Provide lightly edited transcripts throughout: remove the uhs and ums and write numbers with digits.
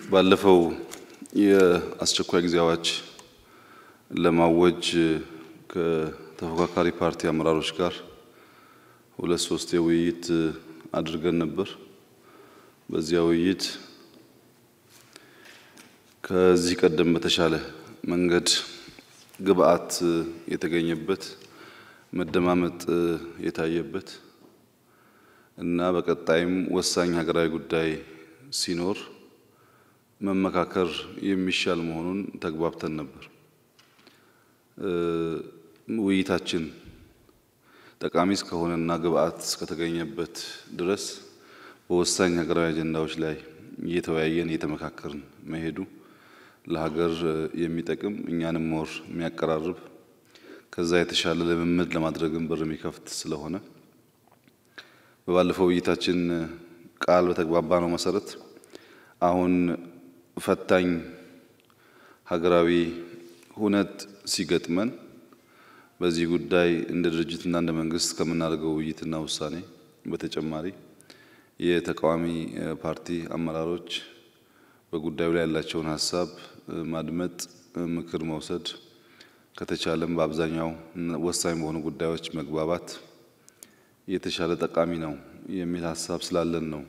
ባለፈው የአስቸኳይ ጊዜ አዋጅ ለማወጅ ከተፎካካሪ ፓርቲ አመራሮች ጋር ሁለት ሶስት ውይይት አድርገን ነበር። በዚያ ውይይት ከዚህ ቀደም በተሻለ መንገድ ግብአት የተገኘበት መደማመጥ የታየበት እና በቀጣይም ወሳኝ ሀገራዊ ጉዳይ ሲኖር መመካከር የሚሻል መሆኑን ተግባብተን ነበር። ውይይታችን ጠቃሚ እስከሆነና ግብአት እስከተገኘበት ድረስ በወሳኝ ሀገራዊ አጀንዳዎች ላይ እየተወያየን እየተመካከርን መሄዱ ለሀገር የሚጠቅም እኛንም ሞር የሚያቀራርብ ከዛ የተሻለ ልምምድ ለማድረግም በር የሚከፍት ስለሆነ በባለፈው ውይይታችን ቃል በተግባባነው መሰረት አሁን ፈታኝ ሀገራዊ ሁነት ሲገጥመን በዚህ ጉዳይ እንደ ድርጅትና እንደ መንግስት ከምናደርገው ውይይትና ውሳኔ በተጨማሪ የተቃዋሚ ፓርቲ አመራሮች በጉዳዩ ላይ ያላቸውን ሐሳብ ማድመጥ፣ ምክር መውሰድ ከተቻለም በአብዛኛው ወሳኝ በሆኑ ጉዳዮች መግባባት የተሻለ ጠቃሚ ነው የሚል ሐሳብ ስላለን ነው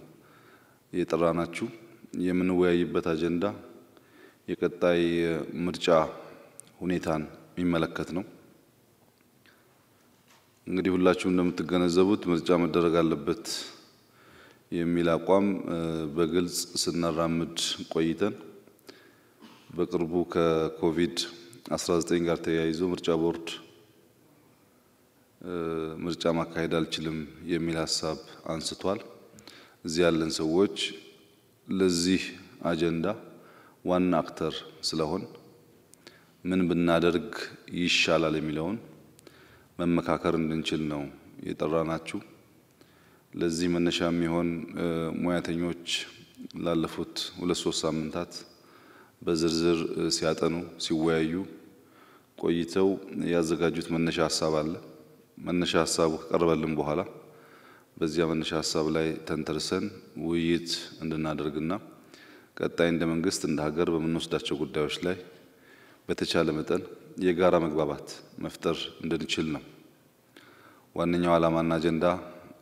የጠራናችሁ። የምንወያይበት አጀንዳ የቀጣይ ምርጫ ሁኔታን የሚመለከት ነው። እንግዲህ ሁላችሁም እንደምትገነዘቡት ምርጫ መደረግ አለበት የሚል አቋም በግልጽ ስናራምድ ቆይተን በቅርቡ ከኮቪድ-19 ጋር ተያይዞ ምርጫ ቦርድ ምርጫ ማካሄድ አልችልም የሚል ሐሳብ አንስቷል። እዚህ ያለን ሰዎች ለዚህ አጀንዳ ዋና አክተር ስለሆን ምን ብናደርግ ይሻላል የሚለውን መመካከር እንድንችል ነው የጠራናችሁ። ለዚህ መነሻ የሚሆን ሙያተኞች ላለፉት 2-3 ሳምንታት በዝርዝር ሲያጠኑ ሲወያዩ ቆይተው ያዘጋጁት መነሻ ሐሳብ አለ። መነሻ ሐሳቡ ከቀረበልን በኋላ በዚያ መነሻ ሐሳብ ላይ ተንተርሰን ውይይት እንድናደርግና ቀጣይ እንደ መንግስት እንደ ሀገር በምንወስዳቸው ጉዳዮች ላይ በተቻለ መጠን የጋራ መግባባት መፍጠር እንድንችል ነው። ዋነኛው ዓላማና አጀንዳ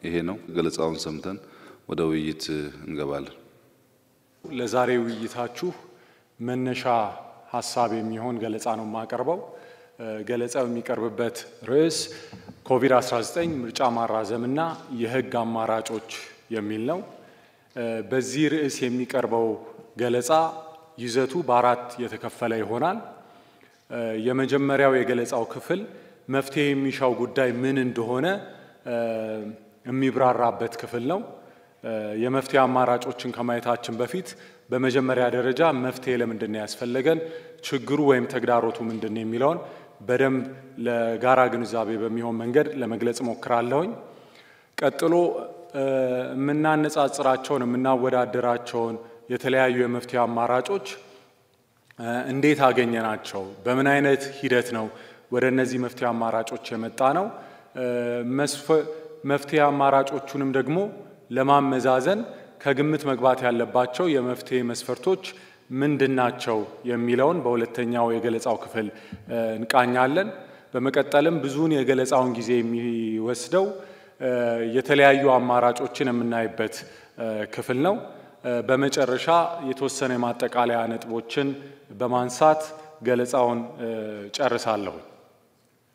ይሄ ነው። ገለጻውን ሰምተን ወደ ውይይት እንገባለን። ለዛሬ ውይይታችሁ መነሻ ሐሳብ የሚሆን ገለጻ ነው የማቀርበው። ገለጻው የሚቀርብበት ርዕስ ኮቪድ-19 ምርጫ ማራዘምና የህግ አማራጮች የሚል ነው። በዚህ ርዕስ የሚቀርበው ገለጻ ይዘቱ በአራት የተከፈለ ይሆናል። የመጀመሪያው የገለጻው ክፍል መፍትሄ የሚሻው ጉዳይ ምን እንደሆነ የሚብራራበት ክፍል ነው። የመፍትሄ አማራጮችን ከማየታችን በፊት በመጀመሪያ ደረጃ መፍትሄ ለምንድነው ያስፈልገን፣ ችግሩ ወይም ተግዳሮቱ ምንድነው የሚለውን በደንብ ለጋራ ግንዛቤ በሚሆን መንገድ ለመግለጽ ሞክራለሁኝ። ቀጥሎ የምናነጻጽራቸውን የምናወዳደራቸውን የተለያዩ የመፍትሄ አማራጮች እንዴት አገኘናቸው፣ በምን አይነት ሂደት ነው ወደ እነዚህ መፍትሄ አማራጮች የመጣ ነው፣ መፍትሄ አማራጮቹንም ደግሞ ለማመዛዘን ከግምት መግባት ያለባቸው የመፍትሄ መስፈርቶች ምንድናቸው የሚለውን በሁለተኛው የገለጻው ክፍል እንቃኛለን። በመቀጠልም ብዙውን የገለጻውን ጊዜ የሚወስደው የተለያዩ አማራጮችን የምናይበት ክፍል ነው። በመጨረሻ የተወሰነ የማጠቃለያ ነጥቦችን በማንሳት ገለጻውን ጨርሳለሁ።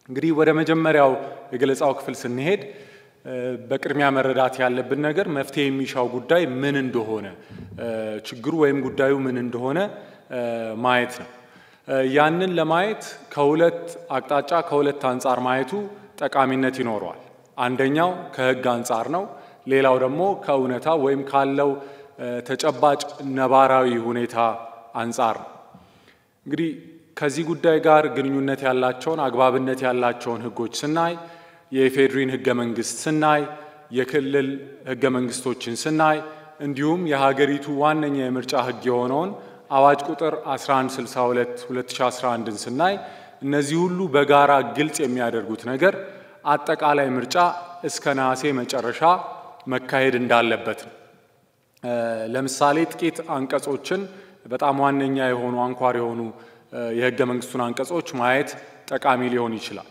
እንግዲህ ወደ መጀመሪያው የገለጻው ክፍል ስንሄድ በቅድሚያ መረዳት ያለብን ነገር መፍትሄ የሚሻው ጉዳይ ምን እንደሆነ፣ ችግሩ ወይም ጉዳዩ ምን እንደሆነ ማየት ነው። ያንን ለማየት ከሁለት አቅጣጫ ከሁለት አንፃር ማየቱ ጠቃሚነት ይኖረዋል። አንደኛው ከህግ አንፃር ነው፣ ሌላው ደግሞ ከእውነታ ወይም ካለው ተጨባጭ ነባራዊ ሁኔታ አንፃር ነው። እንግዲህ ከዚህ ጉዳይ ጋር ግንኙነት ያላቸውን አግባብነት ያላቸውን ህጎች ስናይ የኢፌድሪን ህገ መንግስት ስናይ የክልል ህገ መንግስቶችን ስናይ እንዲሁም የሀገሪቱ ዋነኛ የምርጫ ህግ የሆነውን አዋጅ ቁጥር 1162/2011ን ስናይ እነዚህ ሁሉ በጋራ ግልጽ የሚያደርጉት ነገር አጠቃላይ ምርጫ እስከ ነሐሴ መጨረሻ መካሄድ እንዳለበት ነው። ለምሳሌ ጥቂት አንቀጾችን በጣም ዋነኛ የሆኑ አንኳር የሆኑ የህገ መንግስቱን አንቀጾች ማየት ጠቃሚ ሊሆን ይችላል።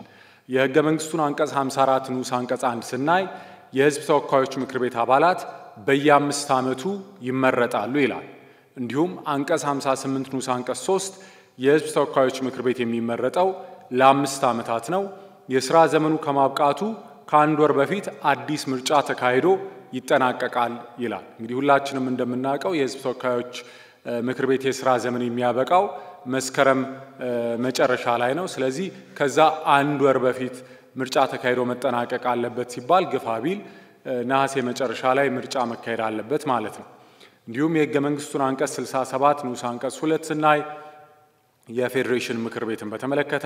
የህገ መንግስቱን አንቀጽ 54 ንዑስ አንቀጽ 1 ስናይ የህዝብ ተወካዮች ምክር ቤት አባላት በየ5 ዓመቱ ይመረጣሉ ይላል። እንዲሁም አንቀጽ 58 ንዑስ አንቀጽ 3 የህዝብ ተወካዮች ምክር ቤት የሚመረጠው ለ5 ዓመታት ነው። የሥራ ዘመኑ ከማብቃቱ ከአንድ ወር በፊት አዲስ ምርጫ ተካሂዶ ይጠናቀቃል ይላል። እንግዲህ ሁላችንም እንደምናውቀው የህዝብ ተወካዮች ምክር ቤት የሥራ ዘመን የሚያበቃው መስከረም መጨረሻ ላይ ነው። ስለዚህ ከዛ አንድ ወር በፊት ምርጫ ተካሂዶ መጠናቀቅ አለበት ሲባል ግፋ ቢል ነሐሴ መጨረሻ ላይ ምርጫ መካሄድ አለበት ማለት ነው። እንዲሁም የህገ መንግስቱን አንቀጽ 67 ንዑስ አንቀጽ 2 ስናይ የፌዴሬሽን ምክር ቤትን በተመለከተ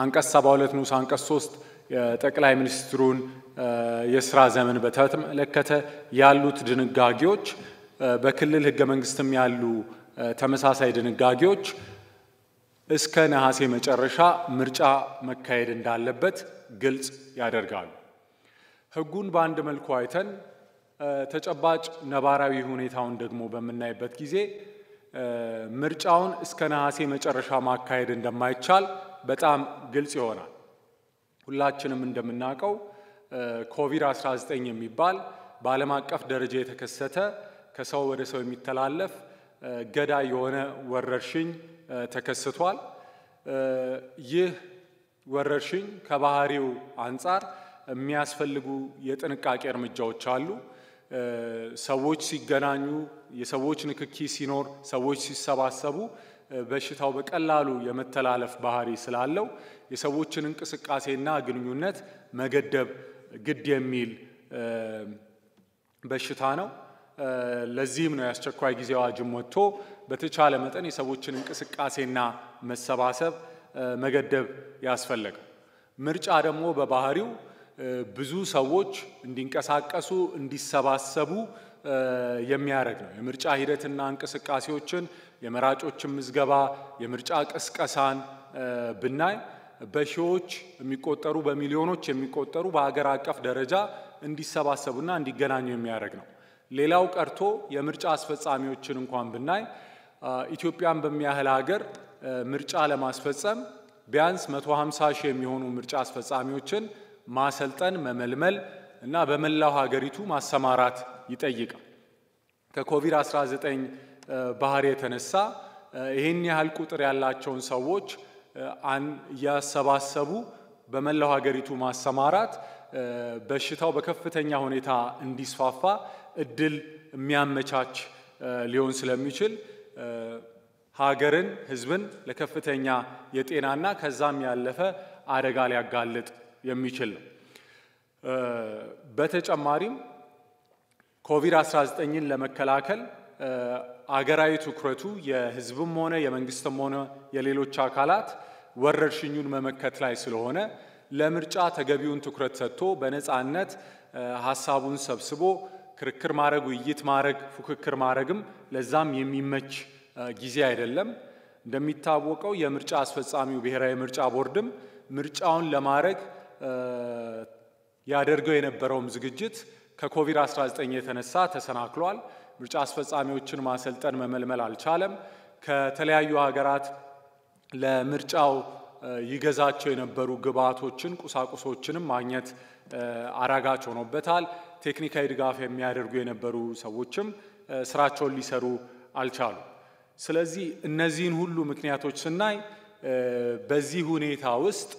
አንቀጽ 72 ንዑስ አንቀጽ 3 የጠቅላይ ሚኒስትሩን የሥራ ዘመን በተመለከተ ያሉት ድንጋጌዎች በክልል ህገ መንግስትም ያሉ ተመሳሳይ ድንጋጌዎች እስከ ነሐሴ መጨረሻ ምርጫ መካሄድ እንዳለበት ግልጽ ያደርጋሉ። ህጉን በአንድ መልኩ አይተን ተጨባጭ ነባራዊ ሁኔታውን ደግሞ በምናይበት ጊዜ ምርጫውን እስከ ነሐሴ መጨረሻ ማካሄድ እንደማይቻል በጣም ግልጽ ይሆናል። ሁላችንም እንደምናውቀው ኮቪድ-19 የሚባል በዓለም አቀፍ ደረጃ የተከሰተ ከሰው ወደ ሰው የሚተላለፍ ገዳይ የሆነ ወረርሽኝ ተከስቷል። ይህ ወረርሽኝ ከባህሪው አንጻር የሚያስፈልጉ የጥንቃቄ እርምጃዎች አሉ። ሰዎች ሲገናኙ፣ የሰዎች ንክኪ ሲኖር፣ ሰዎች ሲሰባሰቡ በሽታው በቀላሉ የመተላለፍ ባህሪ ስላለው የሰዎችን እንቅስቃሴና ግንኙነት መገደብ ግድ የሚል በሽታ ነው። ለዚህም ነው የአስቸኳይ ጊዜ አዋጅም ወጥቶ በተቻለ መጠን የሰዎችን እንቅስቃሴና መሰባሰብ መገደብ ያስፈልጋል። ምርጫ ደግሞ በባህሪው ብዙ ሰዎች እንዲንቀሳቀሱ እንዲሰባሰቡ የሚያደርግ ነው። የምርጫ ሂደትና እንቅስቃሴዎችን፣ የመራጮችን ምዝገባ፣ የምርጫ ቅስቀሳን ብናይ በሺዎች የሚቆጠሩ በሚሊዮኖች የሚቆጠሩ በአገር አቀፍ ደረጃ እንዲሰባሰቡና እንዲገናኙ የሚያደርግ ነው። ሌላው ቀርቶ የምርጫ አስፈጻሚዎችን እንኳን ብናይ ኢትዮጵያን በሚያህል ሀገር ምርጫ ለማስፈጸም ቢያንስ 150 ሺህ የሚሆኑ ምርጫ አስፈጻሚዎችን ማሰልጠን፣ መመልመል እና በመላው ሀገሪቱ ማሰማራት ይጠይቃል። ከኮቪድ-19 ባህሪ የተነሳ ይህን ያህል ቁጥር ያላቸውን ሰዎች እያሰባሰቡ በመላው ሀገሪቱ ማሰማራት በሽታው በከፍተኛ ሁኔታ እንዲስፋፋ እድል የሚያመቻች ሊሆን ስለሚችል ሀገርን፣ ህዝብን ለከፍተኛ የጤናና ከዛም ያለፈ አደጋ ሊያጋልጥ የሚችል ነው። በተጨማሪም ኮቪድ-19ን ለመከላከል አገራዊ ትኩረቱ የህዝብም ሆነ የመንግስትም ሆነ የሌሎች አካላት ወረርሽኙን መመከት ላይ ስለሆነ ለምርጫ ተገቢውን ትኩረት ሰጥቶ በነፃነት ሐሳቡን ሰብስቦ ክርክር ማድረግ፣ ውይይት ማድረግ፣ ፉክክር ማድረግም ለዛም የሚመች ጊዜ አይደለም። እንደሚታወቀው የምርጫ አስፈጻሚው ብሔራዊ ምርጫ ቦርድም ምርጫውን ለማድረግ ያደርገው የነበረውም ዝግጅት ከኮቪድ-19 የተነሳ ተሰናክሏል። ምርጫ አስፈጻሚዎችን ማሰልጠን፣ መመልመል አልቻለም። ከተለያዩ ሀገራት ለምርጫው ይገዛቸው የነበሩ ግብዓቶችን፣ ቁሳቁሶችንም ማግኘት አዳጋች ሆኖበታል። ቴክኒካዊ ድጋፍ የሚያደርጉ የነበሩ ሰዎችም ስራቸውን ሊሰሩ አልቻሉ። ስለዚህ እነዚህን ሁሉ ምክንያቶች ስናይ በዚህ ሁኔታ ውስጥ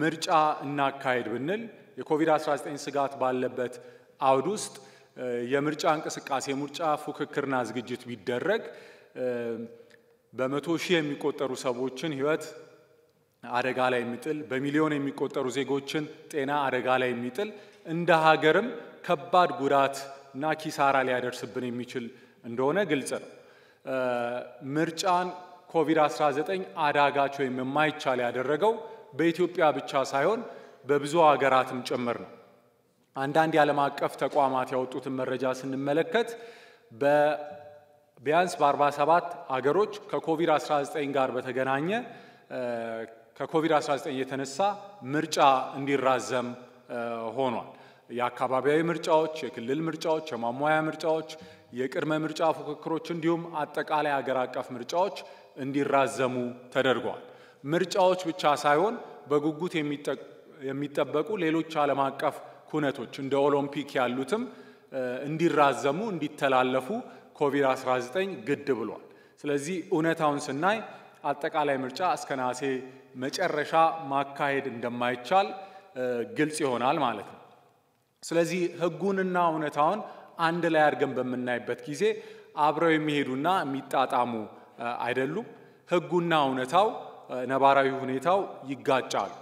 ምርጫ እናካሄድ ብንል የኮቪድ-19 ስጋት ባለበት አውድ ውስጥ የምርጫ እንቅስቃሴ፣ የምርጫ ፉክክርና ዝግጅት ቢደረግ በመቶ ሺህ የሚቆጠሩ ሰዎችን ህይወት አደጋ ላይ የሚጥል፣ በሚሊዮን የሚቆጠሩ ዜጎችን ጤና አደጋ ላይ የሚጥል፣ እንደ ሀገርም ከባድ ጉዳት እና ኪሳራ ሊያደርስብን የሚችል እንደሆነ ግልጽ ነው። ምርጫን ኮቪድ-19 አዳጋች ወይም የማይቻል ያደረገው በኢትዮጵያ ብቻ ሳይሆን በብዙ ሀገራትም ጭምር ነው። አንዳንድ የዓለም አቀፍ ተቋማት ያወጡትን መረጃ ስንመለከት ቢያንስ በ47 ሀገሮች ከኮቪድ-19 ጋር በተገናኘ ከኮቪድ-19 የተነሳ ምርጫ እንዲራዘም ሆኗል። የአካባቢያዊ ምርጫዎች፣ የክልል ምርጫዎች፣ የማሟያ ምርጫዎች፣ የቅድመ ምርጫ ፉክክሮች እንዲሁም አጠቃላይ ሀገር አቀፍ ምርጫዎች እንዲራዘሙ ተደርጓል። ምርጫዎች ብቻ ሳይሆን በጉጉት የሚጠበቁ ሌሎች ዓለም አቀፍ ኩነቶች እንደ ኦሎምፒክ ያሉትም እንዲራዘሙ እንዲተላለፉ ኮቪድ-19 ግድ ብሏል። ስለዚህ እውነታውን ስናይ አጠቃላይ ምርጫ እስከ ነሐሴ መጨረሻ ማካሄድ እንደማይቻል ግልጽ ይሆናል ማለት ነው። ስለዚህ ሕጉንና እውነታውን አንድ ላይ አድርገን በምናይበት ጊዜ አብረው የሚሄዱና የሚጣጣሙ አይደሉም። ሕጉና እውነታው ነባራዊ ሁኔታው ይጋጫሉ።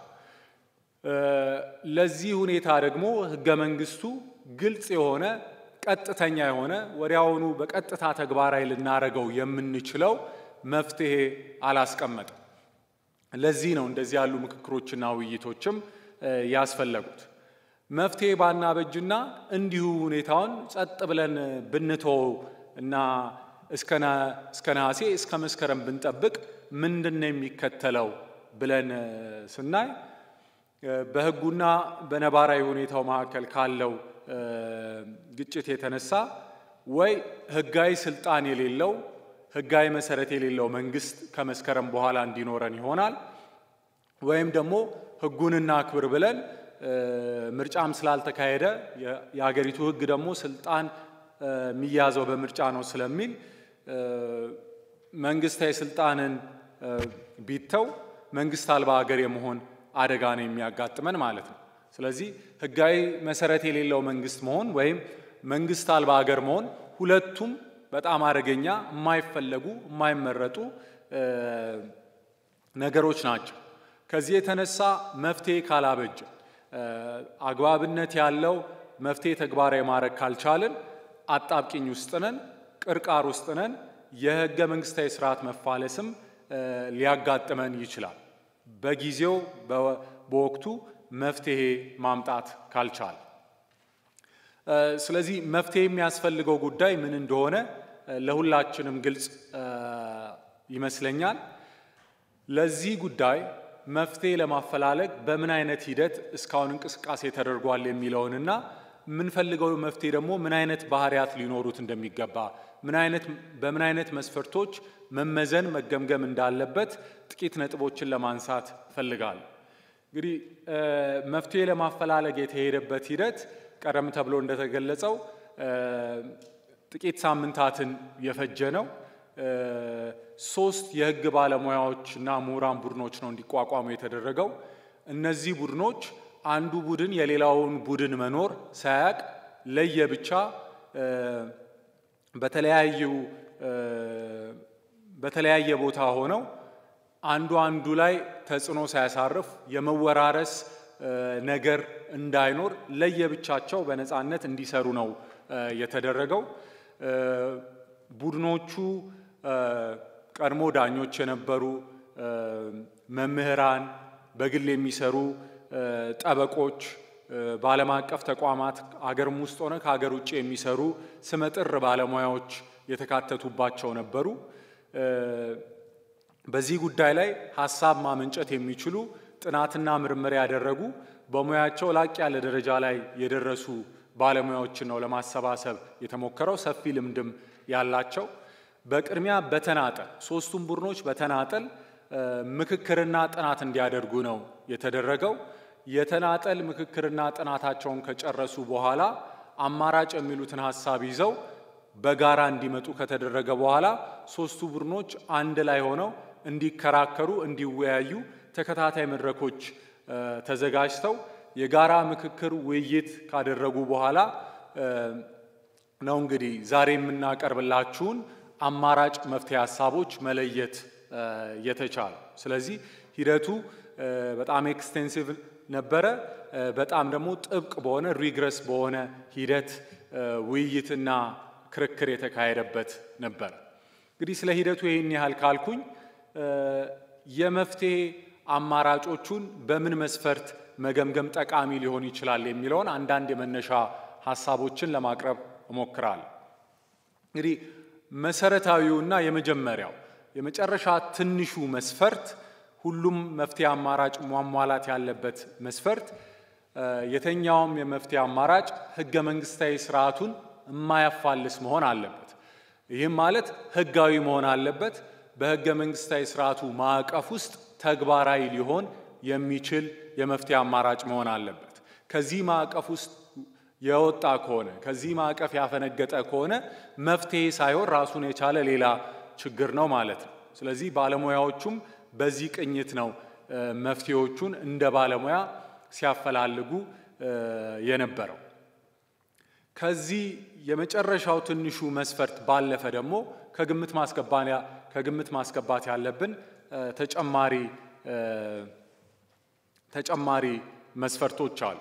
ለዚህ ሁኔታ ደግሞ ሕገ መንግስቱ ግልጽ የሆነ ቀጥተኛ የሆነ ወዲያውኑ በቀጥታ ተግባራዊ ልናረገው የምንችለው መፍትሄ አላስቀመጠም። ለዚህ ነው እንደዚህ ያሉ ምክክሮችና ውይይቶችም ያስፈለጉት። መፍትሄ ባናበጅና እንዲሁ ሁኔታውን ጸጥ ብለን ብንተው እና እስከ ነሐሴ እስከ መስከረም ብንጠብቅ ምንድነው የሚከተለው ብለን ስናይ በሕጉና በነባራዊ ሁኔታው መካከል ካለው ግጭት የተነሳ ወይ ሕጋዊ ስልጣን የሌለው ሕጋዊ መሰረት የሌለው መንግስት ከመስከረም በኋላ እንዲኖረን ይሆናል። ወይም ደግሞ ሕጉንና አክብር ብለን ምርጫም ስላልተካሄደ የሀገሪቱ ሕግ ደግሞ ስልጣን የሚያዘው በምርጫ ነው ስለሚል መንግስታዊ ስልጣንን ቢተው መንግስት አልባ ሀገር የመሆን አደጋ ነው የሚያጋጥመን ማለት ነው። ስለዚህ ሕጋዊ መሰረት የሌለው መንግስት መሆን ወይም መንግስት አልባ ሀገር መሆን ሁለቱም በጣም አደገኛ የማይፈለጉ የማይመረጡ ነገሮች ናቸው። ከዚህ የተነሳ መፍትሄ ካላበጀ አግባብነት ያለው መፍትሄ ተግባራዊ ማድረግ ካልቻልን አጣብቂኝ ውስጥ ነን፣ ቅርቃር ውስጥ ነን። የሕገ መንግስታዊ ስርዓት መፋለስም ሊያጋጥመን ይችላል በጊዜው በወቅቱ መፍትሄ ማምጣት ካልቻል። ስለዚህ መፍትሄ የሚያስፈልገው ጉዳይ ምን እንደሆነ ለሁላችንም ግልጽ ይመስለኛል። ለዚህ ጉዳይ መፍትሄ ለማፈላለግ በምን አይነት ሂደት እስካሁን እንቅስቃሴ ተደርጓል የሚለውንና የምንፈልገው መፍትሄ ደግሞ ምን አይነት ባህሪያት ሊኖሩት እንደሚገባ በምን አይነት መስፈርቶች መመዘን መገምገም እንዳለበት ጥቂት ነጥቦችን ለማንሳት ፈልጋለሁ። እንግዲህ መፍትሄ ለማፈላለግ የተሄደበት ሂደት ቀደም ተብሎ እንደተገለጸው ጥቂት ሳምንታትን የፈጀ ነው። 3 የሕግ ባለሙያዎችና ምሁራን ቡድኖች ነው እንዲቋቋሙ የተደረገው። እነዚህ ቡድኖች አንዱ ቡድን የሌላውን ቡድን መኖር ሳያቅ ለየብቻ በተለያየ ቦታ ሆነው አንዱ ላይ ተጽዕኖ ሳያሳርፍ የመወራረስ ነገር እንዳይኖር ለየብቻቸው በነፃነት እንዲሰሩ ነው የተደረገው። ቡድኖቹ ቀድሞ ዳኞች የነበሩ መምህራን፣ በግል የሚሰሩ ጠበቆች፣ በዓለም አቀፍ ተቋማት አገርም ውስጥ ሆነ ከሀገር ውጭ የሚሰሩ ስመጥር ባለሙያዎች የተካተቱባቸው ነበሩ። በዚህ ጉዳይ ላይ ሀሳብ ማመንጨት የሚችሉ ጥናትና ምርምር ያደረጉ በሙያቸው ላቅ ያለ ደረጃ ላይ የደረሱ ባለሙያዎችን ነው ለማሰባሰብ የተሞከረው። ሰፊ ልምድም ያላቸው በቅድሚያ በተናጠል 3ቱም ቡድኖች በተናጠል ምክክርና ጥናት እንዲያደርጉ ነው የተደረገው። የተናጠል ምክክርና ጥናታቸውን ከጨረሱ በኋላ አማራጭ የሚሉትን ሀሳብ ይዘው በጋራ እንዲመጡ ከተደረገ በኋላ 3ቱ ቡድኖች አንድ ላይ ሆነው እንዲከራከሩ፣ እንዲወያዩ ተከታታይ መድረኮች ተዘጋጅተው የጋራ ምክክር ውይይት ካደረጉ በኋላ ነው እንግዲህ ዛሬ የምናቀርብላችሁን አማራጭ መፍትሄ ሀሳቦች መለየት የተቻለ። ስለዚህ ሂደቱ በጣም ኤክስቴንሲቭ ነበረ። በጣም ደግሞ ጥብቅ በሆነ ሪግረስ በሆነ ሂደት ውይይትና ክርክር የተካሄደበት ነበር። እንግዲህ ስለ ሂደቱ ይህን ያህል ካልኩኝ የመፍትሄ አማራጮቹን በምን መስፈርት መገምገም ጠቃሚ ሊሆን ይችላል የሚለውን አንዳንድ የመነሻ ሀሳቦችን ለማቅረብ እሞክራለሁ። እንግዲህ መሰረታዊውና የመጨረሻ ትንሹ መስፈርት ሁሉም መፍትሄ አማራጭ ማሟላት ያለበት መስፈርት የተኛውም የመፍትሄ አማራጭ ሕገ መንግስታዊ ስርዓቱን የማያፋልስ መሆን አለበት። ይህም ማለት ህጋዊ መሆን አለበት። በህገ መንግስታዊ ስርዓቱ ማዕቀፍ ውስጥ ተግባራዊ ሊሆን የሚችል የመፍትሄ አማራጭ መሆን አለበት። ከዚህ ማዕቀፍ ውስጥ የወጣ ከሆነ ከዚህ ማዕቀፍ ያፈነገጠ ከሆነ መፍትሄ ሳይሆን ራሱን የቻለ ሌላ ችግር ነው ማለት ነው። ስለዚህ ባለሙያዎቹም በዚህ ቅኝት ነው መፍትሄዎቹን እንደ ባለሙያ ሲያፈላልጉ የነበረው። ከዚህ የመጨረሻው ትንሹ መስፈርት ባለፈ ደግሞ ከግምት ማስገባት ያለብን ተጨማሪ መስፈርቶች አሉ።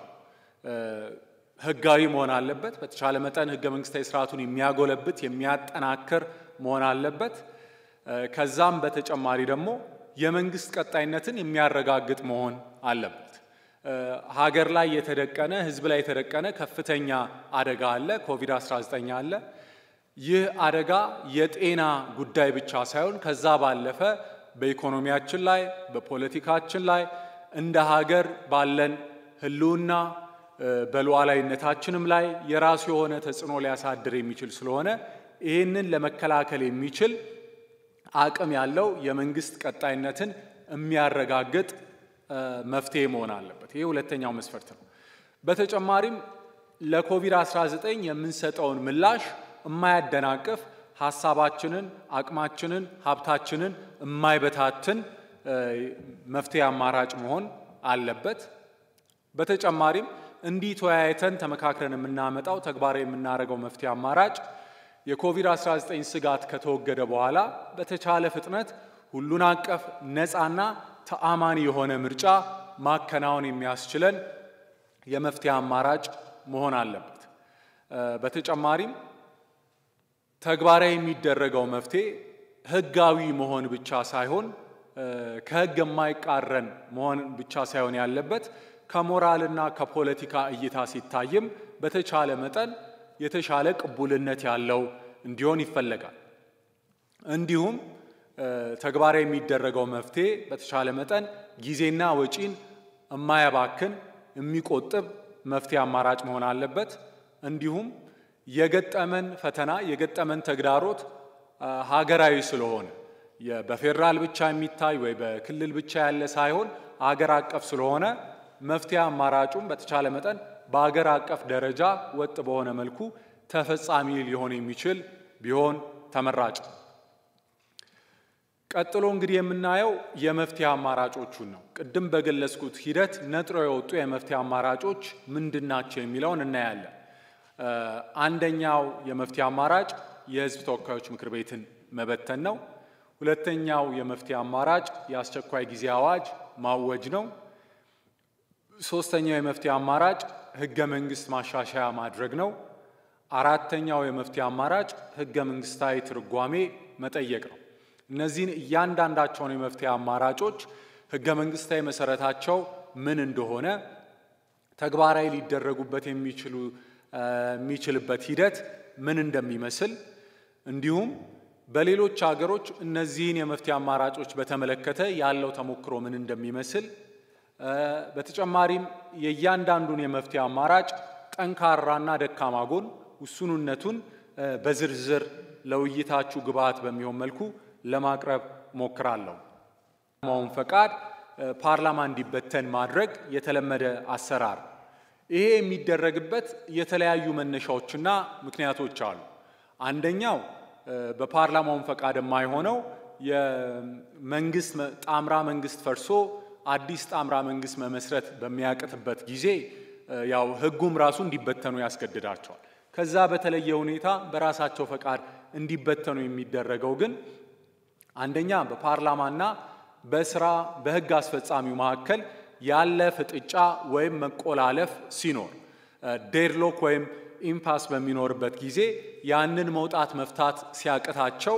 ህጋዊ መሆን አለበት። በተቻለ መጠን ህገ መንግስታዊ ስርዓቱን የሚያጎለብት የሚያጠናክር መሆን አለበት። ከዛም በተጨማሪ ደግሞ የመንግስት ቀጣይነትን የሚያረጋግጥ መሆን አለበት። ሀገር ላይ የተደቀነ ህዝብ ላይ የተደቀነ ከፍተኛ አደጋ አለ፣ ኮቪድ-19 አለ። ይህ አደጋ የጤና ጉዳይ ብቻ ሳይሆን ከዛ ባለፈ በኢኮኖሚያችን ላይ በፖለቲካችን ላይ እንደ ሀገር ባለን ህልውና በሉዓላዊነታችንም ላይ የራሱ የሆነ ተጽዕኖ ሊያሳድር የሚችል ስለሆነ ይህንን ለመከላከል የሚችል አቅም ያለው የመንግስት ቀጣይነትን የሚያረጋግጥ መፍትሄ መሆን አለበት። ይሄ ሁለተኛው መስፈርት ነው። በተጨማሪም ለኮቪድ-19 የምንሰጠውን ምላሽ የማያደናቅፍ ሐሳባችንን፣ አቅማችንን፣ ሀብታችንን የማይበታትን መፍትሄ አማራጭ መሆን አለበት። በተጨማሪም እንዲህ ተወያይተን ተመካክረን የምናመጣው ተግባራዊ የምናደርገው መፍትሄ አማራጭ የኮቪድ-19 ስጋት ከተወገደ በኋላ በተቻለ ፍጥነት ሁሉን አቀፍ ነፃና ተአማኒ የሆነ ምርጫ ማከናወን የሚያስችለን የመፍትሄ አማራጭ መሆን አለበት። በተጨማሪም ተግባራዊ የሚደረገው መፍትሄ ህጋዊ መሆን ብቻ ሳይሆን ከህግ የማይቃረን መሆን ብቻ ሳይሆን ያለበት ከሞራልና ከፖለቲካ እይታ ሲታይም በተቻለ መጠን የተሻለ ቅቡልነት ያለው እንዲሆን ይፈለጋል። እንዲሁም ተግባራዊ የሚደረገው መፍትሄ በተቻለ መጠን ጊዜና ወጪን የማያባክን የሚቆጥብ መፍትሄ አማራጭ መሆን አለበት። እንዲሁም የገጠመን ፈተና የገጠመን ተግዳሮት ሀገራዊ ስለሆነ በፌደራል ብቻ የሚታይ ወይ በክልል ብቻ ያለ ሳይሆን ሀገር አቀፍ ስለሆነ መፍትሄ አማራጩም በተቻለ መጠን በሀገር አቀፍ ደረጃ ወጥ በሆነ መልኩ ተፈጻሚ ሊሆን የሚችል ቢሆን ተመራጭ። ቀጥሎ እንግዲህ የምናየው የመፍትሄ አማራጮቹን ነው። ቅድም በገለጽኩት ሂደት ነጥረው የወጡ የመፍትሄ አማራጮች ምንድናቸው የሚለውን እናያለን። አንደኛው የመፍትሄ አማራጭ የህዝብ ተወካዮች ምክር ቤትን መበተን ነው። ሁለተኛው የመፍትሄ አማራጭ የአስቸኳይ ጊዜ አዋጅ ማወጅ ነው። ሶስተኛው የመፍትሄ አማራጭ ህገ መንግስት ማሻሻያ ማድረግ ነው። አራተኛው የመፍትሄ አማራጭ ህገ መንግስታዊ ትርጓሜ መጠየቅ ነው። እነዚህን እያንዳንዳቸውን የመፍትሄ አማራጮች ህገ መንግስታዊ መሰረታቸው ምን እንደሆነ ተግባራዊ ሊደረጉበት የሚችልበት ሂደት ምን እንደሚመስል እንዲሁም በሌሎች ሀገሮች እነዚህን የመፍትሄ አማራጮች በተመለከተ ያለው ተሞክሮ ምን እንደሚመስል በተጨማሪም የእያንዳንዱን የመፍትሄ አማራጭ ጠንካራና ደካማ ጎን ውሱንነቱን በዝርዝር ለውይይታችሁ ግብዓት በሚሆን መልኩ ለማቅረብ ሞክራለሁ። ፓርላማውን ፈቃድ ፓርላማ እንዲበተን ማድረግ የተለመደ አሰራር። ይሄ የሚደረግበት የተለያዩ መነሻዎችና ምክንያቶች አሉ። አንደኛው በፓርላማውን ፈቃድ የማይሆነው የመንግስት ጣምራ መንግስት ፈርሶ አዲስ ጣምራ መንግስት መመስረት በሚያቅትበት ጊዜ ያው ህጉም ራሱ እንዲበተኑ ያስገድዳቸዋል። ከዛ በተለየ ሁኔታ በራሳቸው ፈቃድ እንዲበተኑ የሚደረገው ግን አንደኛ በፓርላማና በህግ አስፈጻሚው መካከል ያለ ፍጥጫ ወይም መቆላለፍ ሲኖር ዴድሎክ ወይም ኢምፓስ በሚኖርበት ጊዜ ያንን መውጣት መፍታት ሲያቅታቸው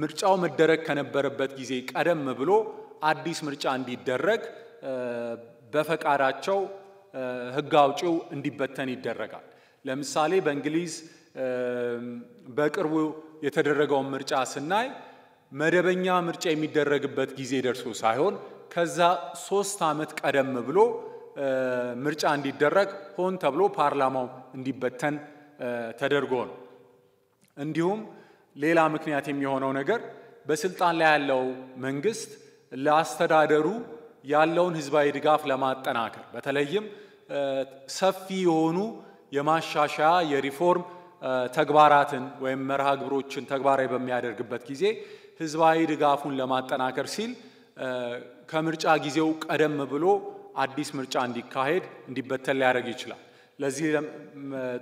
ምርጫው መደረግ ከነበረበት ጊዜ ቀደም ብሎ አዲስ ምርጫ እንዲደረግ በፈቃዳቸው ህግ አውጪው እንዲበተን ይደረጋል። ለምሳሌ በእንግሊዝ በቅርቡ የተደረገውን ምርጫ ስናይ መደበኛ ምርጫ የሚደረግበት ጊዜ ደርሶ ሳይሆን ከዛ 3 ዓመት ቀደም ብሎ ምርጫ እንዲደረግ ሆን ተብሎ ፓርላማው እንዲበተን ተደርጎ ነው። እንዲሁም ሌላ ምክንያት የሚሆነው ነገር በስልጣን ላይ ያለው መንግስት ለአስተዳደሩ ያለውን ህዝባዊ ድጋፍ ለማጠናከር በተለይም ሰፊ የሆኑ የማሻሻያ የሪፎርም ተግባራትን ወይም መርሃ ግብሮችን ተግባራዊ በሚያደርግበት ጊዜ ህዝባዊ ድጋፉን ለማጠናከር ሲል ከምርጫ ጊዜው ቀደም ብሎ አዲስ ምርጫ እንዲበተን ሊያደርግ ይችላል። ለዚህ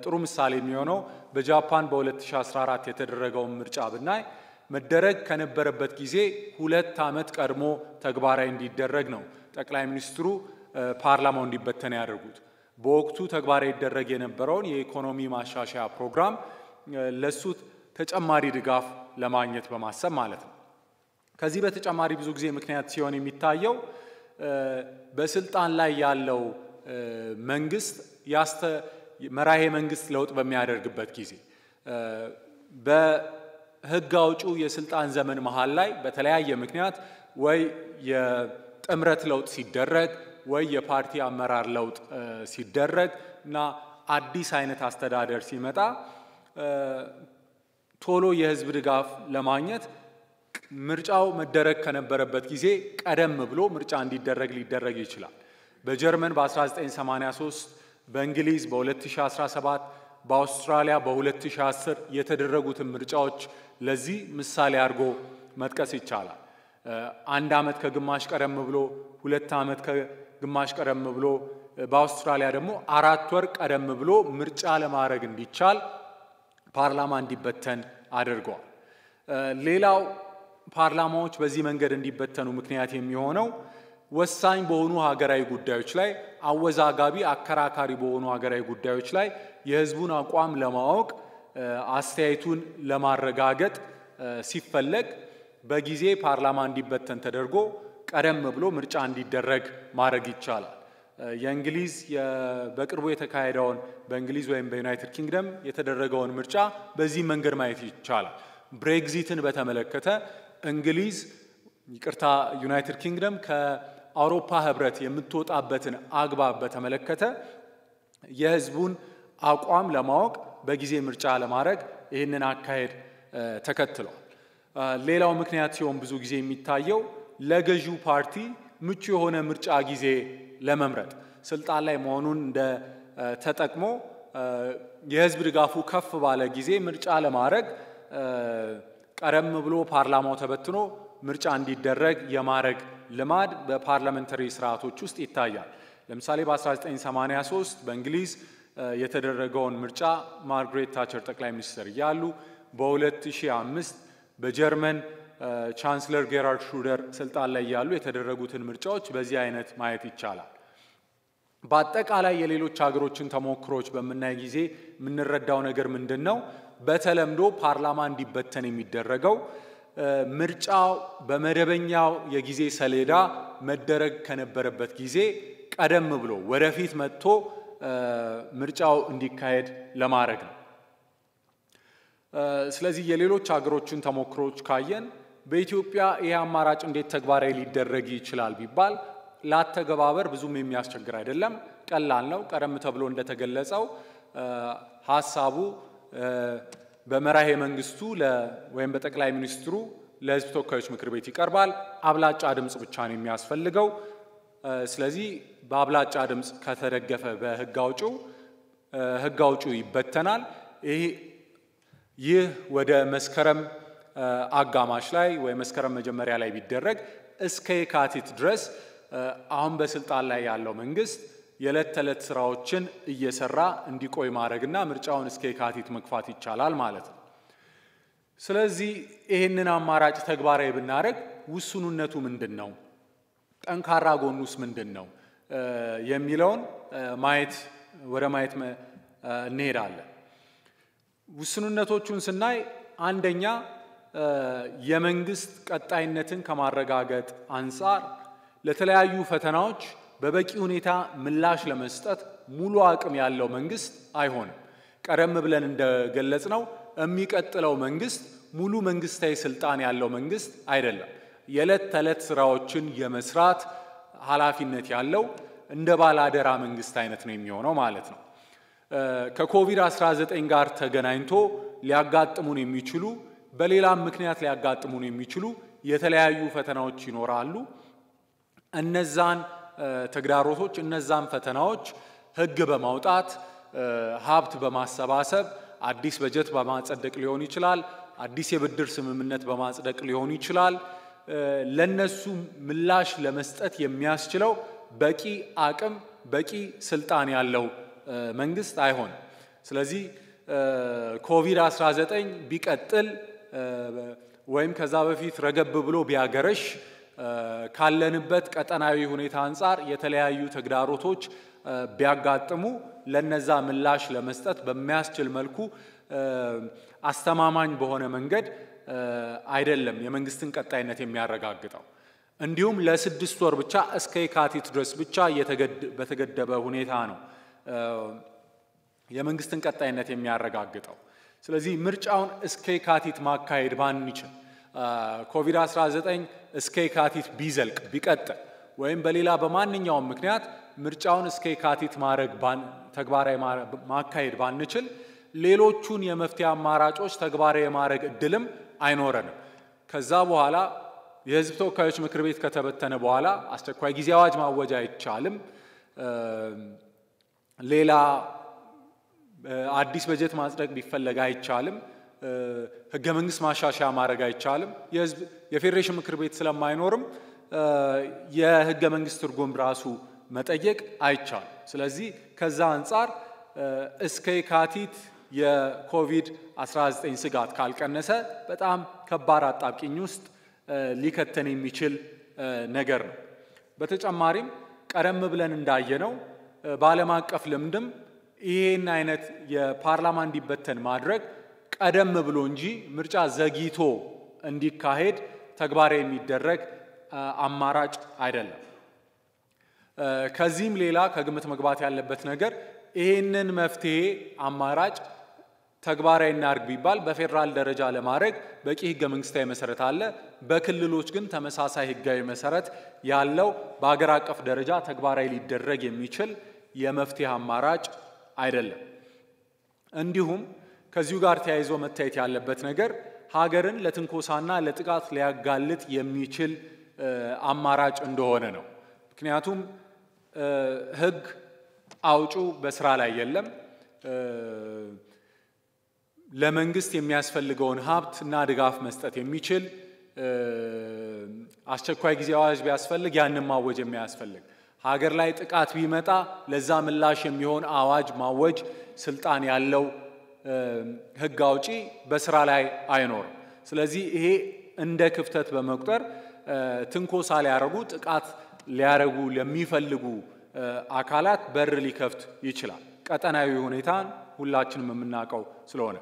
ጥሩ ምሳሌ የሚሆነው በጃፓን በ2014 የተደረገው ምርጫ ብናይ መደረግ ከነበረበት ጊዜ 2 ዓመት ቀድሞ ተግባራዊ እንዲደረግ ነው ጠቅላይ ሚኒስትሩ ፓርላማው እንዲበተን ያደርጉት። በወቅቱ ተግባራዊ ይደረግ የነበረውን የኢኮኖሚ ማሻሻያ ፕሮግራም ለሱ ተጨማሪ ድጋፍ ለማግኘት በማሰብ ማለት ነው። ከዚህ በተጨማሪ ብዙ ጊዜ ምክንያት ሲሆን የሚታየው በስልጣን ላይ ያለው መንግስት መራሄ መንግስት ለውጥ በሚያደርግበት ጊዜ በህግ አውጪው የስልጣን ዘመን መሃል ላይ በተለያየ ምክንያት ወይ የጥምረት ለውጥ ሲደረግ ወይ የፓርቲ አመራር ለውጥ ሲደረግ እና አዲስ አይነት አስተዳደር ሲመጣ ቶሎ የህዝብ ድጋፍ ለማግኘት ምርጫው መደረግ ከነበረበት ጊዜ ቀደም ብሎ ምርጫ ሊደረግ ይችላል። በጀርመን በ1983 በእንግሊዝ በ2017 በአውስትራሊያ በ2010 የተደረጉትን ምርጫዎች ለዚህ ምሳሌ አድርጎ መጥቀስ ይቻላል። 1 ዓመት ከግማሽ ቀደም ብሎ 2 ዓመት ከግማሽ ቀደም ብሎ በአውስትራሊያ ደግሞ 4 ወር ቀደም ብሎ ምርጫ ለማድረግ እንዲቻል ፓርላማ እንዲበተን አድርገዋል። ሌላው ፓርላማዎች በዚህ መንገድ እንዲበተኑ ምክንያት የሚሆነው ወሳኝ በሆኑ ሀገራዊ ጉዳዮች ላይ አወዛጋቢ አከራካሪ በሆኑ ሀገራዊ ጉዳዮች ላይ የህዝቡን አቋም ለማወቅ አስተያየቱን ለማረጋገጥ ሲፈለግ በጊዜ ፓርላማ እንዲበተን ተደርጎ ቀደም ብሎ ምርጫ እንዲደረግ ማድረግ ይቻላል። የእንግሊዝ በቅርቡ የተካሄደውን በእንግሊዝ ወይም በዩናይትድ ኪንግደም የተደረገውን ምርጫ በዚህ መንገድ ማየት ይቻላል። ብሬግዚትን በተመለከተ እንግሊዝ ዩናይትድ ኪንግደም ከአውሮፓ ህብረት የምትወጣበትን አግባብ በተመለከተ የህዝቡን አቋም ለማወቅ በጊዜ ምርጫ ለማድረግ ይህንን አካሄድ ተከትሏል። ሌላው ምክንያት ሲሆን ብዙ ጊዜ የሚታየው ለገዢው ፓርቲ ምቹ የሆነ ምርጫ ጊዜ ለመምረጥ ስልጣን ላይ መሆኑን እንደ ተጠቅሞ የህዝብ ድጋፉ ከፍ ባለ ጊዜ ምርጫ ለማድረግ ቀደም ብሎ ፓርላማው ተበትኖ ምርጫ እንዲደረግ የማድረግ ልማድ በፓርላሜንታሪ ስርዓቶች ውስጥ ይታያል። ለምሳሌ በ1983 በእንግሊዝ የተደረገውን ምርጫ ማርግሬት ታቸር ጠቅላይ ሚኒስትር እያሉ በ2005 በጀርመን ቻንስለር ጌራርድ ሹደር ስልጣን ላይ ያሉ የተደረጉትን ምርጫዎች በዚህ አይነት ማየት ይቻላል። በአጠቃላይ የሌሎች ሀገሮችን ተሞክሮች በምናይ ጊዜ የምንረዳው ነገር ምንድነው? በተለምዶ ፓርላማ እንዲበተን የሚደረገው ምርጫው በመደበኛው የጊዜ ሰሌዳ መደረግ ከነበረበት ጊዜ ቀደም ብሎ ወደፊት መጥቶ ምርጫው እንዲካሄድ ለማድረግ ነው። ስለዚህ የሌሎች ሀገሮችን ተሞክሮች ካየን በኢትዮጵያ ይህ አማራጭ እንዴት ተግባራዊ ሊደረግ ይችላል ቢባል ላተገባበር ብዙም የሚያስቸግር አይደለም፣ ቀላል ነው። ቀደም ተብሎ እንደተገለጸው ሐሳቡ በመራሄ መንግስቱ ወይም በጠቅላይ ሚኒስትሩ ለህዝብ ተወካዮች ምክር ቤት ይቀርባል። አብላጫ ድምጽ ብቻ ነው የሚያስፈልገው። ስለዚህ በአብላጫ ድምጽ ከተደገፈ በህግ አውጪው ይበተናል። ይህ ወደ መስከረም አጋማሽ ላይ ወይ መስከረም መጀመሪያ ላይ ቢደረግ እስከ የካቲት ድረስ አሁን በስልጣን ላይ ያለው መንግስት የዕለት ተዕለት ስራዎችን እየሰራ እንዲቆይ ማድረግና ምርጫውን እስከ የካቲት መግፋት ይቻላል ማለት ነው። ስለዚህ ይህንን አማራጭ ተግባራዊ ብናደርግ ውሱንነቱ ምንድነው? ጠንካራ ጎኑስ ምንድነው? የሚለውን ወደ ማየት እንሄዳለን። ውሱንነቶቹን ስናይ አንደኛ የመንግስት ቀጣይነትን ከማረጋገጥ አንፃር ለተለያዩ ፈተናዎች በበቂ ሁኔታ ምላሽ ለመስጠት ሙሉ አቅም ያለው መንግስት አይሆንም። ቀደም ብለን እንደገለጽነው የሚቀጥለው መንግስት ሙሉ መንግስታዊ ስልጣን ያለው መንግስት አይደለም። የዕለት ተዕለት ስራዎችን የመስራት ኃላፊነት ያለው እንደ ባላደራ መንግስት አይነት ነው የሚሆነው ማለት ነው። ከኮቪድ-19 ጋር ተገናኝቶ ሊያጋጥሙን የሚችሉ በሌላም ምክንያት ሊያጋጥሙን የሚችሉ የተለያዩ ፈተናዎች ይኖራሉ። እነዛን ተግዳሮቶች እነዛን ፈተናዎች ህግ በማውጣት ሀብት በማሰባሰብ አዲስ በጀት በማጸደቅ ሊሆን ይችላል፣ አዲስ የብድር ስምምነት በማጽደቅ ሊሆን ይችላል። ለነሱ ምላሽ ለመስጠት የሚያስችለው በቂ አቅም በቂ ስልጣን ያለው መንግስት አይሆን። ስለዚህ ኮቪድ-19 ቢቀጥል ወይም ከዛ በፊት ረገብ ብሎ ቢያገረሽ ካለንበት ቀጠናዊ ሁኔታ አንፃር የተለያዩ ተግዳሮቶች ቢያጋጥሙ ለነዛ ምላሽ ለመስጠት በሚያስችል መልኩ አስተማማኝ በሆነ መንገድ አይደለም የመንግስትን ቀጣይነት የሚያረጋግጠው። እንዲሁም ለ6 ወር ብቻ እስከ የካቲት ድረስ ብቻ በተገደበ ሁኔታ ነው የመንግስትን ቀጣይነት የሚያረጋግጠው። ስለዚህ ምርጫውን እስከ የካቲት ማካሄድ ባንችል ኮቪድ-19 እስከ የካቲት ቢዘልቅ ቢቀጥል ወይም በሌላ በማንኛውም ምክንያት ምርጫውን እስከ የካቲት ተግባራዊ ማካሄድ ባንችል ሌሎቹን የመፍትሄ አማራጮች ተግባራዊ የማድረግ እድልም አይኖረንም። ከዛ በኋላ የህዝብ ተወካዮች ምክር ቤት ከተበተነ በኋላ አስቸኳይ ጊዜ አዋጅ ማወጅ አይቻልም። ሌላ አዲስ በጀት ማጽደቅ ቢፈለግ አይቻልም። ህገ መንግስት ማሻሻያ ማድረግ አይቻልም። የፌዴሬሽን ምክር ቤት ስለማይኖርም የህገ መንግስት ትርጉም ራሱ መጠየቅ አይቻልም። ስለዚህ ከዛ አንፃር እስከ የካቲት የኮቪድ-19 ስጋት ካልቀነሰ በጣም ከባድ አጣብቂኝ ውስጥ ሊከተን የሚችል ነገር ነው። በተጨማሪም ቀደም ብለን እንዳየነው በዓለም አቀፍ ልምድም ይሄን አይነት የፓርላማ እንዲበተን ማድረግ ቀደም ብሎ እንጂ ምርጫ ዘግይቶ እንዲካሄድ ተግባራዊ የሚደረግ አማራጭ አይደለም። ከዚህም ሌላ ከግምት መግባት ያለበት ነገር ይሄንን መፍትሄ አማራጭ ተግባራዊ እናድርግ ቢባል በፌደራል ደረጃ ለማድረግ በቂ ህገ መንግስታዊ መሰረት አለ። በክልሎች ግን ተመሳሳይ ህጋዊ መሰረት ያለው በአገር አቀፍ ደረጃ ተግባራዊ ሊደረግ የሚችል የመፍትሄ አማራጭ አይደለም። እንዲሁም ከዚሁ ጋር ተያይዞ መታየት ያለበት ነገር ሀገርን ለትንኮሳና ለጥቃት ሊያጋልጥ የሚችል አማራጭ እንደሆነ ነው። ምክንያቱም ህግ አውጪው በስራ ላይ የለም። ለመንግስት የሚያስፈልገውን ሀብትና ድጋፍ መስጠት የሚችል አስቸኳይ ጊዜ አዋጅ ቢያስፈልግ ያንን ማወጅ የሚያስፈልግ ሀገር ላይ ጥቃት ቢመጣ ለዛ ምላሽ የሚሆን አዋጅ ማወጅ ስልጣን ያለው ህግ አውጪ በስራ ላይ አይኖርም። ስለዚህ ይሄ እንደ ክፍተት በመቁጠር ትንኮሳ ሊያረጉ ጥቃት ሊያረጉ ለሚፈልጉ አካላት በር ሊከፍት ይችላል። ቀጠናዊ ሁኔታን ሁላችንም የምናውቀው ስለሆነ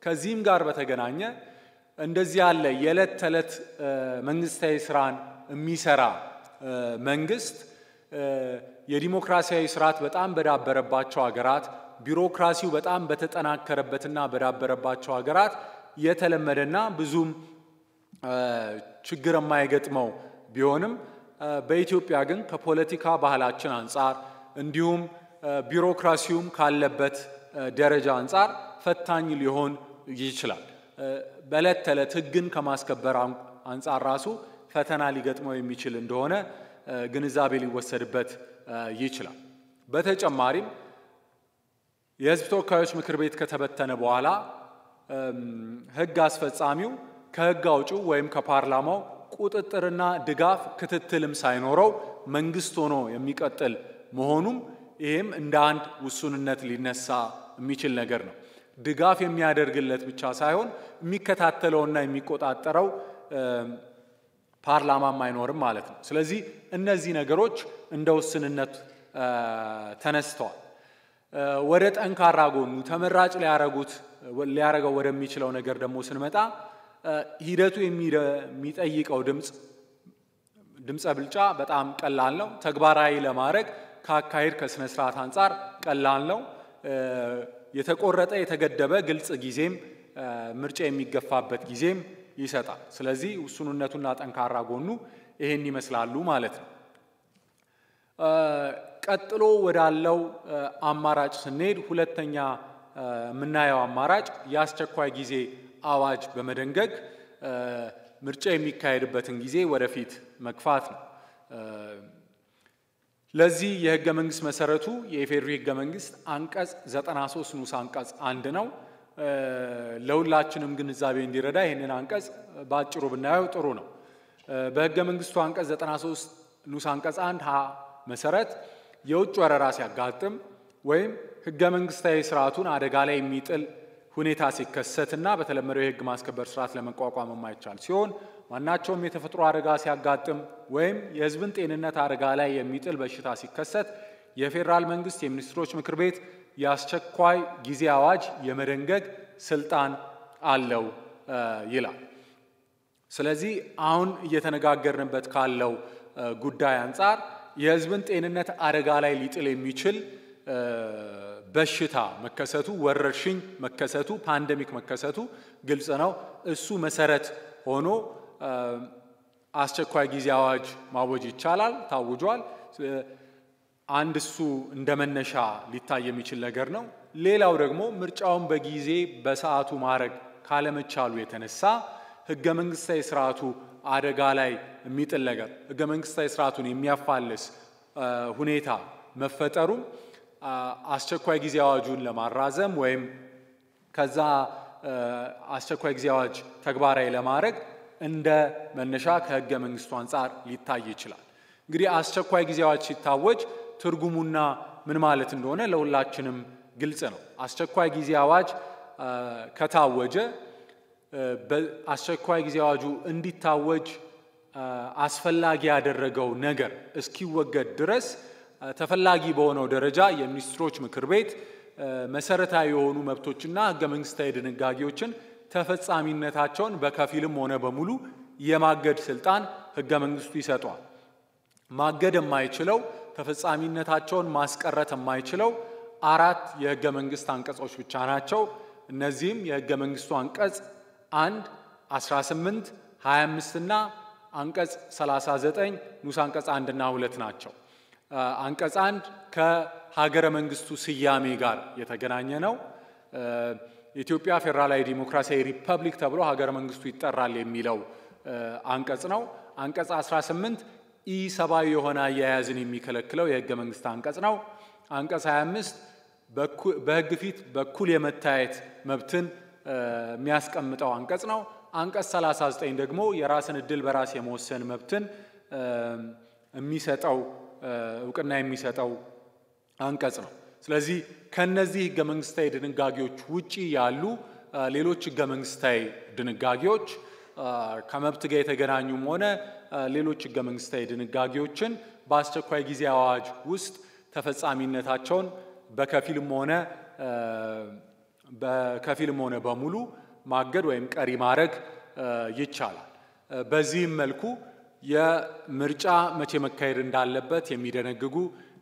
ከዚህም ጋር በተገናኘ እንደዚህ ያለ የዕለት ተዕለት መንግስታዊ ስራን የሚሰራ መንግስት የዲሞክራሲያዊ ስርዓት በጣም በዳበረባቸው ሀገራት ቢሮክራሲው በጣም በተጠናከረበትና በዳበረባቸው ሀገራት የተለመደና ብዙም ችግር የማይገጥመው ቢሆንም በኢትዮጵያ ግን ከፖለቲካ ባህላችን አንፃር እንዲሁም ቢሮክራሲውም ካለበት ደረጃ አንፃር ፈታኝ ሊሆን ይችላል። በዕለት ተዕለት ህግን ከማስከበር አንፃር ራሱ ፈተና ሊገጥመው የሚችል እንደሆነ ግንዛቤ ሊወሰድበት ይችላል። በተጨማሪም የህዝብ ተወካዮች ምክር ቤት ከተበተነ በኋላ ህግ አስፈጻሚው ከህግ አውጪው ወይም ከፓርላማው ቁጥጥርና ድጋፍ ክትትልም ሳይኖረው መንግስት ሆኖ የሚቀጥል መሆኑም ይሄም እንደ አንድ ውሱንነት ሊነሳ የሚችል ነገር ነው። ድጋፍ የሚያደርግለት ብቻ ሳይሆን የሚከታተለውና የሚቆጣጠረው ፓርላማም አይኖርም ማለት ነው። ስለዚህ እነዚህ ነገሮች እንደ ውስንነት ተነስተዋል። ወደ ጠንካራ ጎኑ ተመራጭ ሊያረገው ወደሚችለው ነገር ደግሞ ስንመጣ ሂደቱ የሚጠይቀው ድምፀ ብልጫ በጣም ቀላል ነው። ተግባራዊ ለማድረግ ከአካሄድ ከስነ ስርዓት አንፃር ቀላል ነው። የተቆረጠ የተገደበ ግልጽ ጊዜም ምርጫ የሚገፋበት ጊዜም ይሰጣል። ስለዚህ ውሱንነቱና ጠንካራ ጎኑ ይሄን ይመስላሉ ማለት ነው። ቀጥሎ ወዳለው አማራጭ ስንሄድ ሁለተኛ የምናየው አማራጭ የአስቸኳይ ጊዜ አዋጅ በመደንገግ ምርጫ የሚካሄድበትን ጊዜ ወደፊት መግፋት ነው። ለዚህ የህገ መንግስት መሰረቱ የኢፌዴሪ ህገ መንግስት አንቀጽ 93 ንዑስ አንቀጽ 1 ነው። ለሁላችንም ግንዛቤ እንዲረዳ ይህንን አንቀጽ በአጭሩ ብናየው ጥሩ ነው። በህገ መንግስቱ አንቀጽ 93 ንዑስ አንቀጽ 1 ሀ መሰረት የውጭ ወረራ ሲያጋጥም ወይም ህገ መንግስታዊ ስርዓቱን አደጋ ላይ የሚጥል ሁኔታ ሲከሰትና በተለመደው የህግ ማስከበር ስርዓት ለመቋቋም የማይቻል ሲሆን ማናቸውም የተፈጥሮ አደጋ ሲያጋጥም ወይም የህዝብን ጤንነት አደጋ ላይ የሚጥል በሽታ ሲከሰት የፌዴራል መንግስት የሚኒስትሮች ምክር ቤት የአስቸኳይ ጊዜ አዋጅ የመደንገግ ስልጣን አለው ይላል። ስለዚህ አሁን እየተነጋገርንበት ካለው ጉዳይ አንጻር የህዝብን ጤንነት አደጋ ላይ ሊጥል የሚችል በሽታ መከሰቱ፣ ወረርሽኝ መከሰቱ፣ ፓንደሚክ መከሰቱ ግልጽ ነው። እሱ መሰረት ሆኖ አስቸኳይ ጊዜ አዋጅ ማወጅ ይቻላል፣ ታውጇል። አንድ እሱ እንደመነሻ ሊታይ የሚችል ነገር ነው። ሌላው ደግሞ ምርጫውን በጊዜ በሰዓቱ ማድረግ ካለመቻሉ የተነሳ ህገ መንግስታዊ ስርዓቱ አደጋ ላይ የሚጥል ነገር፣ ህገ መንግስታዊ ስርዓቱን የሚያፋልስ ሁኔታ መፈጠሩ አስቸኳይ ጊዜ አዋጁን ለማራዘም ወይም ከዛ አስቸኳይ ጊዜ አዋጅ ተግባራዊ ለማድረግ እንደ መነሻ ከህገ መንግስቱ አንጻር ሊታይ ይችላል። እንግዲህ አስቸኳይ ጊዜ አዋጅ ሲታወጅ ትርጉሙና ምን ማለት እንደሆነ ለሁላችንም ግልጽ ነው። አስቸኳይ ጊዜ አዋጅ ከታወጀ በአስቸኳይ ጊዜ አዋጁ እንዲታወጅ አስፈላጊ ያደረገው ነገር እስኪወገድ ድረስ ተፈላጊ በሆነው ደረጃ የሚኒስትሮች ምክር ቤት መሰረታዊ የሆኑ መብቶችና ህገ መንግስታዊ ድንጋጌዎችን ተፈጻሚነታቸውን በከፊልም ሆነ በሙሉ የማገድ ስልጣን ህገ መንግስቱ ይሰጧል። ማገድ የማይችለው ተፈጻሚነታቸውን ማስቀረት የማይችለው 4 የህገ መንግስት አንቀጾች ብቻ ናቸው። እነዚህም የህገ መንግስቱ አንቀጽ 1፣ 18፣ 25 እና አንቀጽ 39 ንዑስ አንቀጽ 1 እና 2 ናቸው። አንቀጽ 1 ከሀገረ መንግስቱ ስያሜ ጋር የተገናኘ ነው። የኢትዮጵያ ፌዴራላዊ ዲሞክራሲያዊ ሪፐብሊክ ተብሎ ሀገረ መንግስቱ ይጠራል የሚለው አንቀጽ ነው። አንቀጽ 18 ኢሰብአዊ የሆነ አያያዝን የሚከለክለው የህገ መንግስት አንቀጽ ነው። አንቀጽ 25 በህግ ፊት በኩል የመታየት መብትን የሚያስቀምጠው አንቀጽ ነው። አንቀጽ 39 ደግሞ የራስን እድል በራስ የመወሰን መብትን የሚሰጠው እውቅና የሚሰጠው አንቀጽ ነው። ስለዚህ ከነዚህ ህገ መንግስታዊ ድንጋጌዎች ውጪ ያሉ ሌሎች ህገ መንግስታዊ ድንጋጌዎች ከመብት ጋር የተገናኙም ሆነ ሌሎች ህገ መንግስታዊ ድንጋጌዎችን በአስቸኳይ ጊዜ አዋጅ ውስጥ ተፈጻሚነታቸውን በከፊልም ሆነ በሙሉ ማገድ ወይም ቀሪ ማድረግ ይቻላል። በዚህም መልኩ የምርጫ መቼ መካሄድ እንዳለበት የሚደነግጉ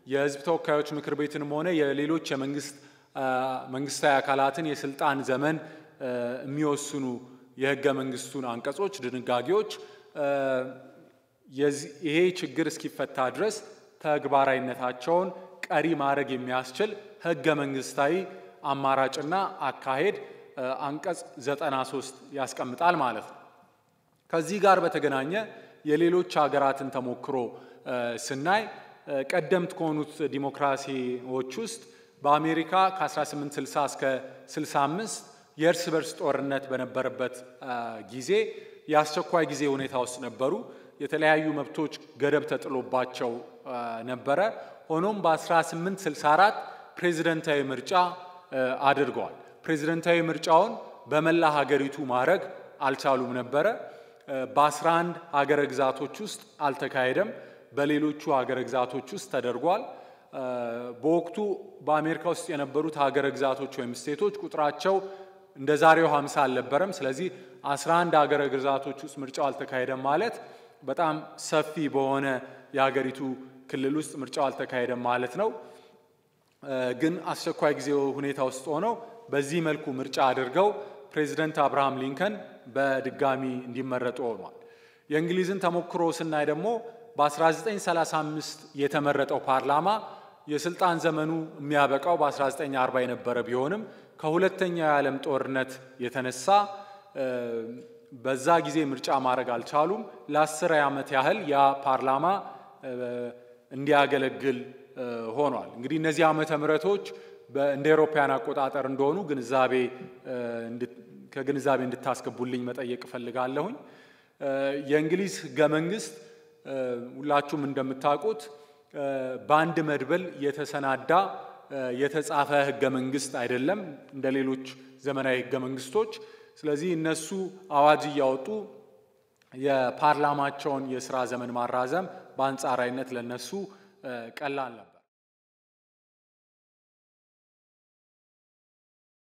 የህዝብ ተወካዮች ምክር ቤትንም ሆነ የሌሎች መንግስታዊ አካላትን የስልጣን ዘመን የሚወስኑ የህገ መንግስቱን አንቀጾች፣ ድንጋጌዎች ይሄ ችግር እስኪፈታ ድረስ ተግባራዊነታቸውን ቀሪ ማድረግ የሚያስችል ህገ መንግስታዊ አማራጭና አካሄድ አንቀጽ 93 ያስቀምጣል ማለት ነው። ከዚህ ጋር በተገናኘ የሌሎች ሀገራትን ተሞክሮ ስናይ ቀደምት ከሆኑት ዲሞክራሲዎች ውስጥ በአሜሪካ ከ1860 እስከ 65 የእርስ በርስ ጦርነት በነበረበት ጊዜ የአስቸኳይ ጊዜ ሁኔታ ውስጥ ነበሩ። የተለያዩ መብቶች ገደብ ተጥሎባቸው ነበረ። ሆኖም በ1864 ፕሬዝደንታዊ ምርጫ አድርገዋል። ፕሬዝደንታዊ ምርጫውን በመላ ሀገሪቱ ማድረግ አልቻሉም ነበረ። በ11 ሀገረ ግዛቶች ውስጥ አልተካሄደም። በሌሎቹ ሀገረ ግዛቶች ውስጥ ተደርጓል። በወቅቱ በአሜሪካ ውስጥ የነበሩት ሀገረ ግዛቶች ወይም ስቴቶች ቁጥራቸው እንደ ዛሬው 50 አልነበረም። ስለዚህ 11 ሀገረ ግዛቶች ውስጥ ምርጫው አልተካሄደም ማለት በጣም ሰፊ በሆነ የሀገሪቱ ክልል ውስጥ ምርጫው አልተካሄደም ማለት ነው። ግን አስቸኳይ ጊዜ ሁኔታ ውስጥ ሆነው በዚህ መልኩ ምርጫ አድርገው ፕሬዚደንት አብርሃም ሊንከን በድጋሚ እንዲመረጡ ሆኗል። የእንግሊዝን ተሞክሮ ስናይ ደግሞ በ1935 የተመረጠው ፓርላማ የስልጣን ዘመኑ የሚያበቃው በ1940 የነበረ ቢሆንም ከሁለተኛው የዓለም ጦርነት የተነሳ በዛ ጊዜ ምርጫ ማድረግ አልቻሉም። ለ10 ዓመት ያህል ያ ፓርላማ እንዲያገለግል ሆኗል። እንግዲህ እነዚህ ዓመተ ምህረቶች እንደ አውሮፓውያን አቆጣጠር እንደሆኑ ከግንዛቤ እንድታስገቡልኝ መጠየቅ ፈልጋለሁኝ። የእንግሊዝ ሕገ መንግስት ሁላችሁም እንደምታውቁት በአንድ መድበል የተሰናዳ የተጻፈ ሕገ መንግስት አይደለም እንደ ሌሎች ዘመናዊ ሕገ መንግስቶች። ስለዚህ እነሱ አዋጅ እያወጡ የፓርላማቸውን የሥራ ዘመን ማራዘም በአንጻራዊነት ለነሱ ቀላል ነበር።